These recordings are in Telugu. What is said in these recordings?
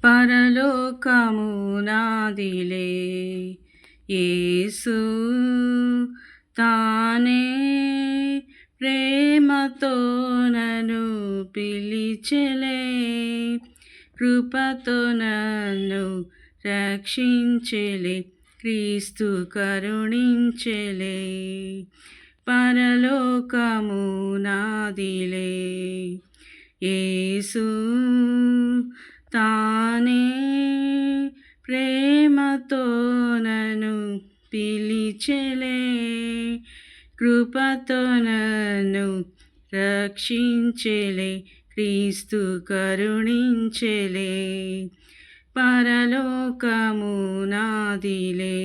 పరలోకము నాదిలే, యేసు తానే ప్రేమతో నన్ను పిలిచెలే, కృపతో నన్ను రక్షించెలే, క్రీస్తు కరుణించెలే. పరలోకము నాదిలే, యేసు తానే ప్రేమతో నన్ను పిలిచెలే, కృపతో నన్ను రక్షించెలే, క్రీస్తు కరుణించెలే. పరలోకము నాదిలే,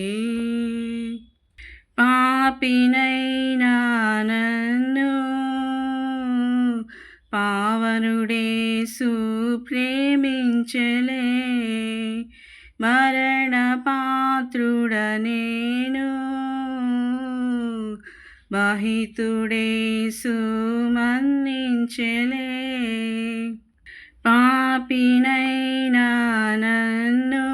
పాపినైనా నన్ను పావనుడేసు ప్రేమించెలే, మరణ పాత్రుడ నేను, మహితుడేసు మన్నించెలే. పాపినైనా నన్ను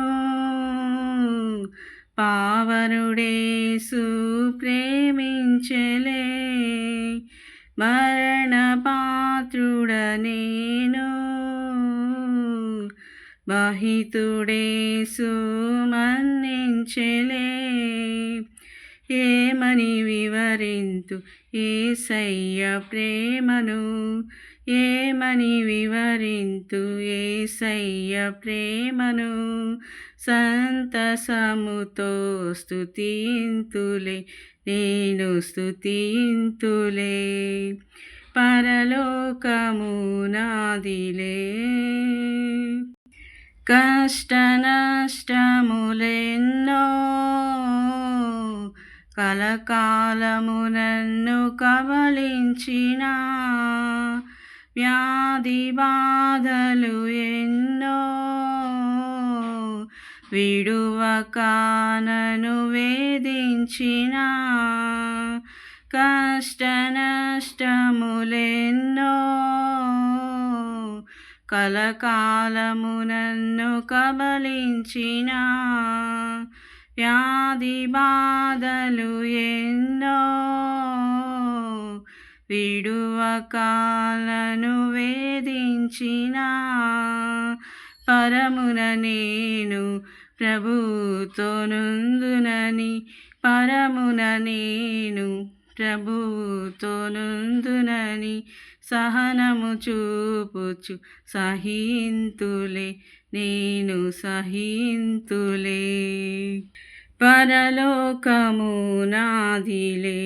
పావనుడేసు ప్రేమించెలే, మరణ పాత్రుడ నేను, మహితుడేసు మన్నించెలే. ఏమని వివరింతు యేసయ్య ప్రేమను, ఏమని వివరింతు యేసయ్య ప్రేమను, సంతసముతో స్తుతింతులే, నేను స్తుతింతులే. పరలోకము నాదిలే, కష్ట నష్టములెన్నో కలకాలము నన్ను కబళించిన, వ్యాధి బాధలు ఎన్నో విడువక నన్ను వేధించిన, కష్ట నష్టములెన్నో కలకాలము నన్ను కబళించిన, వ్యాధి బాధలు ఎన్నో విడువక నన్ను వేధించిన, పరమున నేను ప్రభువుతో నుందునని, పరమున నేను ప్రభువుతో నుందునని, సహనము చూపుచు సహింతులే, నేను సహింతులే. పరలోకము నాదిలే,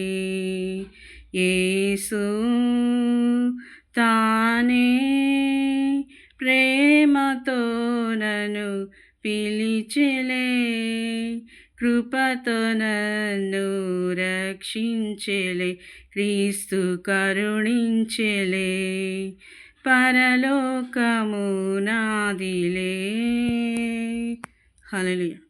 యేసు తానే ప్రేమతో నన్ను పిలిచెలే, కృపతో నన్ను రక్షించెలే, క్రీస్తు కరుణించెలే. పరలోకము నాదిలే. హల్లెలూయా.